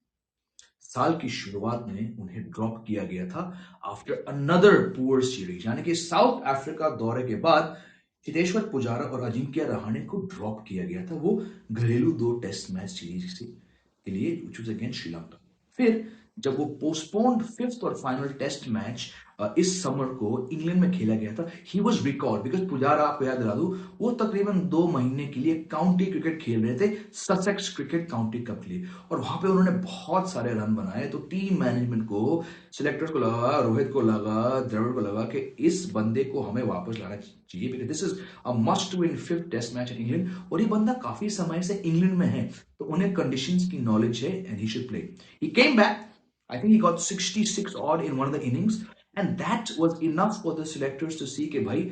साल की शुरुआत में उन्हें ड्रॉप किया गया था आफ्टर अनदर पुअर सीरीज, यानी कि साउथ अफ्रीका दौरे के बाद चेतेश्वर पुजारा और अजिंक्य रहाणे को ड्रॉप किया गया था, वो घरेलू 2 टेस्ट मैच सीरीज के लिए, व्हिच वाज अगेंस्ट श्रीलंका. फिर जब वो पोस्टपोन्ड 5th और फाइनल टेस्ट मैच इस समर को इंग्लैंड में खेला गया था, he was record because Pujara, आपको याद दिला दूं, वो तकरीबन 2 महीने के लिए काउंटी क्रिकेट खेल रहे थे, ससेक्स क्रिकेट काउंटी कप के लिए, और वहां पे उन्होंने बहुत सारे रन बनाए. तो टीम मैनेजमेंट को, सिलेक्टर्स को लगा, रोहित को लगा, द्रविड़ को लगा कि इस बंदे को हमें वापस लाना चाहिए, because this is a must to win 5th test match in England. और ये बंदा काफी समय से इंग्लैंड में है, तो उन्हें कंडीशंस की नॉलेज है, and he should play. He came back. I think he got 66 odd in one of the innings, and that was enough for the selectors to see कि भाई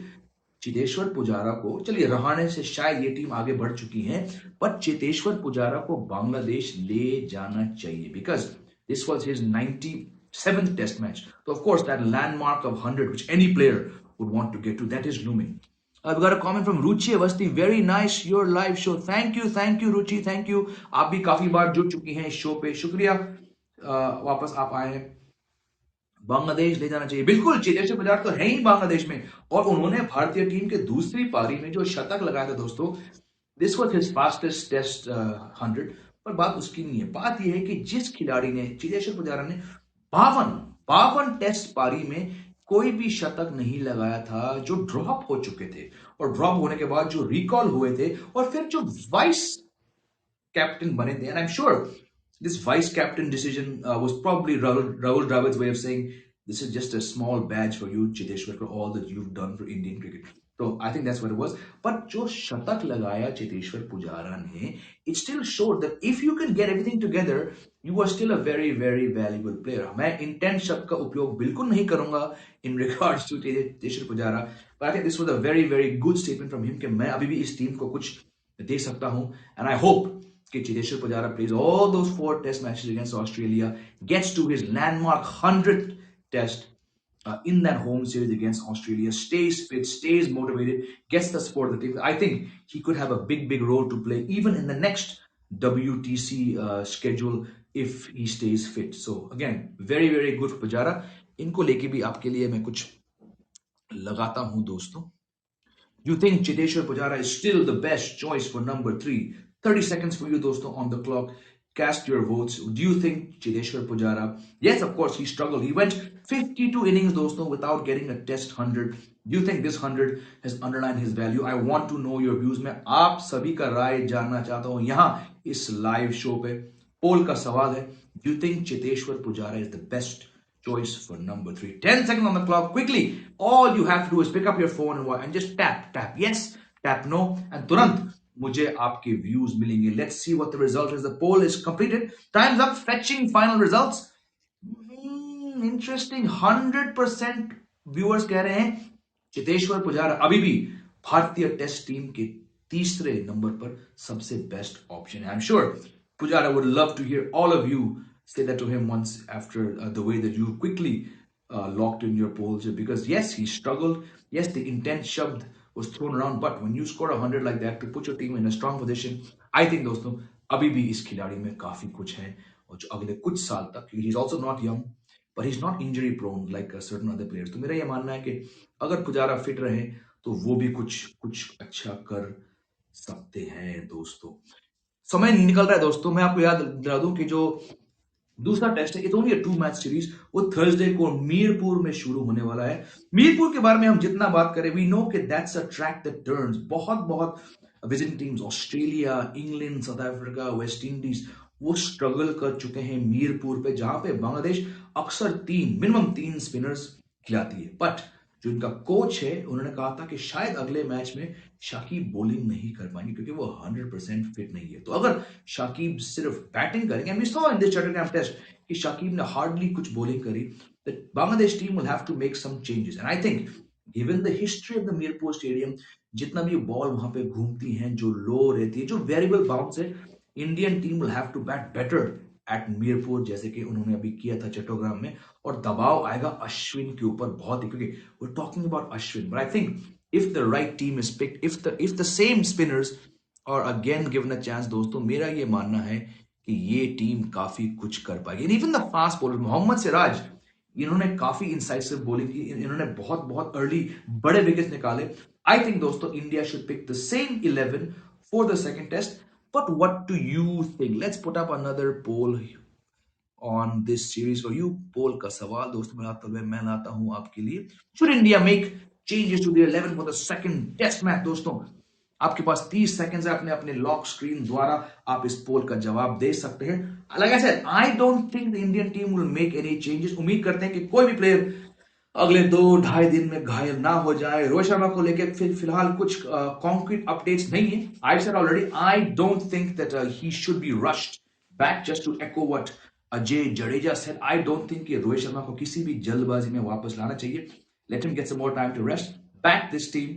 चेतेश्वर पुजारा को, चलिए रहाणे से शायद ये टीम आगे बढ़ चुकी है, बट चेतेश्वर पुजारा को बांग्लादेश ले जाना चाहिए, because this was his 97th test match. So of course that landmark of 100 which any player would want to get to, that is looming. I've got a comment from Ruchi Avasti. Very nice your live show. Thank you Ruchi, thank you. आप भी काफी बार जुड़ चुकी हैं इस show पे, शुक्रिया. वापस आप आए हैं. बांग्लादेश ले जाना चाहिए, बिल्कुल. चेतेश्वर पुजारा तो है ही बांग्लादेश में, और उन्होंने भारतीय टीम के दूसरी पारी में जो शतक लगाया था दोस्तों, this was his fastest test 100. पर बात उसकी नहीं है. बात यह है कि जिस खिलाड़ी ने, चेतेश्वर पुजारा ने 52 टेस्ट पारी में कोई भी शतक नहीं लगाया था, जो ड्रॉप हो चुके थे, और ड्रॉप होने के बाद जो रिकॉल हुए थे, और फिर जो वाइस कैप्टन बने थे. And I am sure this vice captain decision was probably Rahul Dravid's way of saying, this is just a small badge for you, Cheteshwar, for all that you've done for Indian cricket. So I think that's what it was. But जो शतक लगाया चेतेश्वर पुजारा ने, it still showed that if you can get everything together, you are still a very valuable player. मैं intense शब्द का उपयोग बिल्कुल नहीं करूंगा in regards to Cheteshwar Pujara, but I think this was a very good statement from him कि मैं अभी भी इस टीम को कुछ दे सकता हूं. And I hope कि Cheteshwar Pujara plays all those 4 test matches against Australia, gets to his landmark 100th test in that home series against Australia, stays fit, stays motivated, gets the support of the team. I think he could have a big role to play even in the next WTC schedule if he stays fit. So again, very very good for Pujara. इनको लेके भी आपके लिए मैं कुछ लगाता हूं दोस्तों. You think Cheteshwar Pujara is still the best choice for number 3? 30 seconds for you, dosto, on the clock. Cast your votes. Do you think Cheteshwar Pujara? Yes, of course, he struggled. He went 52 innings, dosto, without getting a test 100. Do you think this 100 has underlined his value? I want to know your views. मैं आप सभी का राय जानना चाहता हूं यहां इस live show पे. पोल का सवाल है. Do you think Cheteshwar Pujara is the best choice for number 3? 10 seconds on the clock. Quickly, all you have to do is pick up your phone and just tap yes, tap no, and turant मुझे आपके views मिलेंगे. Let's see what the result is. The poll is completed. Time's up. Fetching final results. Interesting. 100% viewers कह रहे हैं चेतेश्वर पुजारा अभी भी भारतीय test team के तीसरे नंबर पर सबसे बेस्ट ऑप्शन है. I'm sure Pujara would love to hear all of you say that to him once after the way that you quickly locked in your polls, because yes, he struggled. Yes, the intent shabd was thrown around, but when you score 100 like that to put your team in a strong position, I think दोस्तों अभी भी इस खिलाड़ी में काफी कुछ है और जो अगले कुछ साल तक, he's also not young but he's not injury prone like certain other players. तो मेरा ये मानना है कि अगर पुजारा फिट रहे तो वो भी कुछ अच्छा कर सकते हैं दोस्तों. समय निकल रहा है दोस्तों. मैं आपको याद दिला दूं कि जो दूसरा टेस्ट है, it's only a 2 match series, वो थर्सडे को मीरपुर में शुरू होने वाला है. मीरपुर के बारे में हम जितना बात करें, वी नो कि that's a track that turns. बहुत visiting teams Australia, England, South Africa, West Indies वो स्ट्रगल कर चुके हैं मीरपुर पे, जहां पे बांग्लादेश अक्सर मिनिमम तीन स्पिनर्स खिलाती है. बट जो इनका कोच है उन्होंने कहा था कि शायद अगले मैच में शाकिब बॉलिंग नहीं कर पाएंगे क्योंकि वो 100% फिट नहीं है. तो अगर शाकिब सिर्फ बैटिंग करेंगे, we saw in this Chattogram test कि शाकिब ने हार्डली कुछ बॉलिंग करी, that Bangladesh team will have to make some changes. And I think given the history of the Mirpur stadium, जितना भी बॉल वहां पे घूमती हैं, जो लो रहती है, जो वेरिएबल बाउंस है, Indian team will have to bat better at Mirpur, जैसे कि उन्होंने अभी किया था चट्टोग्राम में. और दबाव आएगा अश्विन के ऊपर बहुत ही, क्योंकि we are talking about Ashwin. But I think if the right team is picked, if the same spinners are again given a chance, दोस्तों मेरा ये मानना है कि ये टीम काफी कुछ कर पाएगी. And even the fast bowler Mohammad Siraj, इन्होंने काफी इंसाइसिव बॉलिंग की, इन्होंने बहुत अर्ली बड़े विकेट्स निकाले. आई थिंक दोस्तों India should pick the same 11 for the second test. But what do you think? Let's put up another poll on this series for you. Poll का सवाल दोस्तों मैं लाता हूं आपके लिए. Should India make changes to the 11 for the second test match? दोस्तों आपके पास 30 सेकंड्स है. अपने लॉक स्क्रीन द्वारा आप इस पोल का जवाब दे सकते हैं. Like I said, I don't think the Indian team will make any changes. उम्मीद करते हैं कि कोई भी प्लेयर अगले 2-2.5 दिन में घायल ना हो जाए. रोहित शर्मा को लेकर फिलहाल कुछ कॉन्क्रीट अपडेट्स नहीं है. I've said already, I don't think that he should be rushed back. Just to echo what Ajay Jadeja said, I don't think कि रोहित शर्मा को किसी भी जल्दबाजी में वापस लाना चाहिए. Let him get some more time to rest, back this team,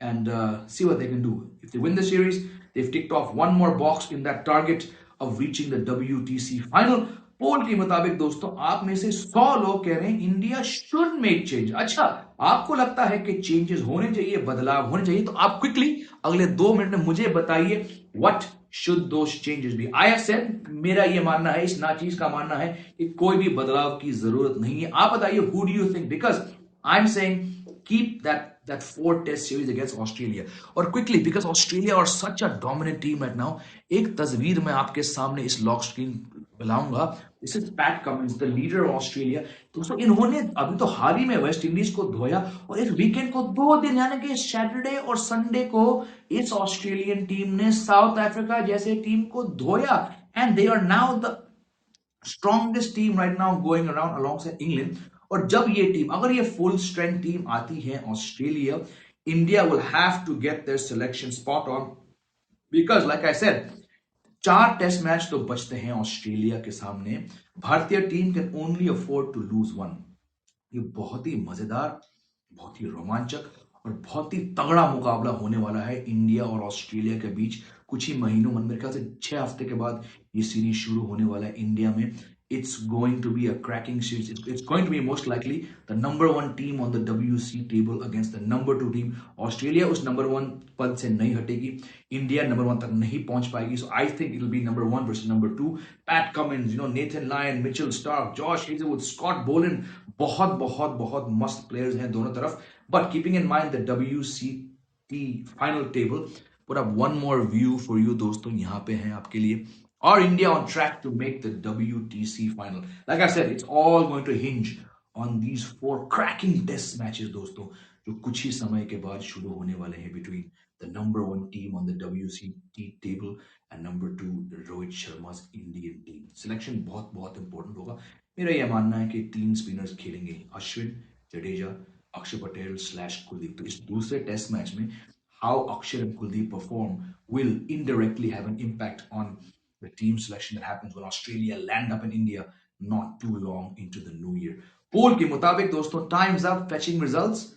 and see what they can do. If they win the series, they've ticked off one more box in that target of reaching the WTC final. पोल के मुताबिक दोस्तों आप में से 100 लोग कह रहे हैं इंडिया शुड मेक चेंज. अच्छा, आपको लगता है कि चेंजेस होने चाहिए, बदलाव होने चाहिए, तो आप क्विकली अगले 2 मिनट में मुझे बताइए what should those changes be. I have said, मेरा ये मानना है, इस नाचीज का मानना है कि कोई भी बदलाव की जरूरत नहीं है. आप बताइए, who do you think? Because I'm saying keep that 4 test series against Australia. और quickly, because Australia are such a dominant team right now, एक तस्वीर मैं आपके सामने इस लॉक स्क्रीन लाऊंगा. This is PAT Cummins, the leader of Australia. दोस्तों इन्होंने अभी तो हाल ही में वेस्ट इंडीज को धोया, और इस वीकेंड को 2 दिन यानी कि सैटरडे और संडे को इस ऑस्ट्रेलियन टीम ने साउथ अफ्रीका जैसे टीम को धोया. And they are now the strongest team right now going around alongside England. और जब ये टीम, अगर ये फुल स्ट्रेंथ टीम आती है Australia, India will have to get their selection spot on, because like I said 4 test match तो बचते हैं ऑस्ट्रेलिया के सामने. भारतीय team can only afford to lose 1. ये बहुत ही मजेदार, बहुत ही रोमांचक और बहुत ही तगड़ा मुकाबला होने वाला है इंडिया और ऑस्ट्रेलिया के बीच. कुछ ही महीनों, मेरे ख्याल से 6 हफ्ते के बाद ये सीरीज शुरू होने वाला है इंडिया में. it's going to be a cracking series. It's going to be most likely the number one team on the WC table against the number two team. Australia उस number one पद से नहीं हटेगी. India number one तक नहीं पहुंच पाएगी. So I think it'll be number one versus number two. Pat Cummins, Nathan Lyon, Mitchell Stark, Josh Hazelwood, Scott Boland, बहुत बहुत बहुत मस्त players हैं दोनों तरफ. But keeping in mind the WCT final table, put up one more view for you दोस्तों, यहाँ पे हैं आपके लिए. Are India on track to make the WTC final? Like I said, it's all going to hinge on these four cracking test matches, दोस्तों, जो कुछ ही समय के बाद शुरू होने वाले हैं between the number one team on the WCT table and number two Rohit शर्मा's Indian team. Selection बहुत बहुत important होगा. मेरा यह मानना है कि तीन स्पिनर्स खेलेंगे, अश्विन, जडेजा, अक्षर पटेल / कुलदीप. तो इस दूसरे टेस्ट मैच में how Akshar and Kuldeep perform will indirectly have an impact on the team selection that happens when Australia land up in India not too long into the new year. पोल के मुताबिक दोस्तों, times up, fetching results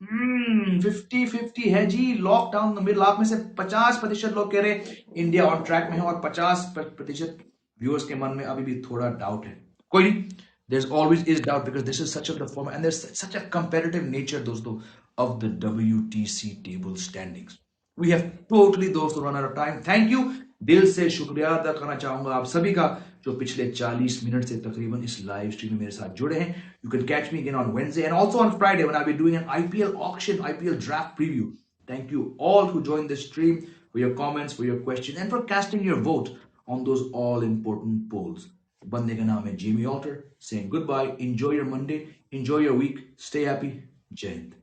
50-50 है जी. Lockdown middle आप में से 50% लोग कह रहे इंडिया ऑन ट्रैक में है और 50% व्यूअर्स के मन में अभी भी थोड़ा डाउट है. कोई नहीं, there's always is doubt because this is such a the format and there's such a competitive nature दोस्तों of the WTC table standings. We have totally दोस्तों run out of time. Thank you. दिल से शुक्रिया अदा करना चाहूंगा आप सभी का जो पिछले 40 मिनट से तकरीबन इस लाइव स्ट्रीम में मेरे साथ जुड़े हैं. You can catch me again on Wednesday and also on Friday when I'll be doing an IPL auction, IPL draft preview. Thank you all who joined this stream for your comments, for your questions, and for casting your vote on those all important polls. बंदे का नाम है Jamie Alter saying goodbye. Enjoy your Monday. Enjoy your week. Stay happy. Jai Hind.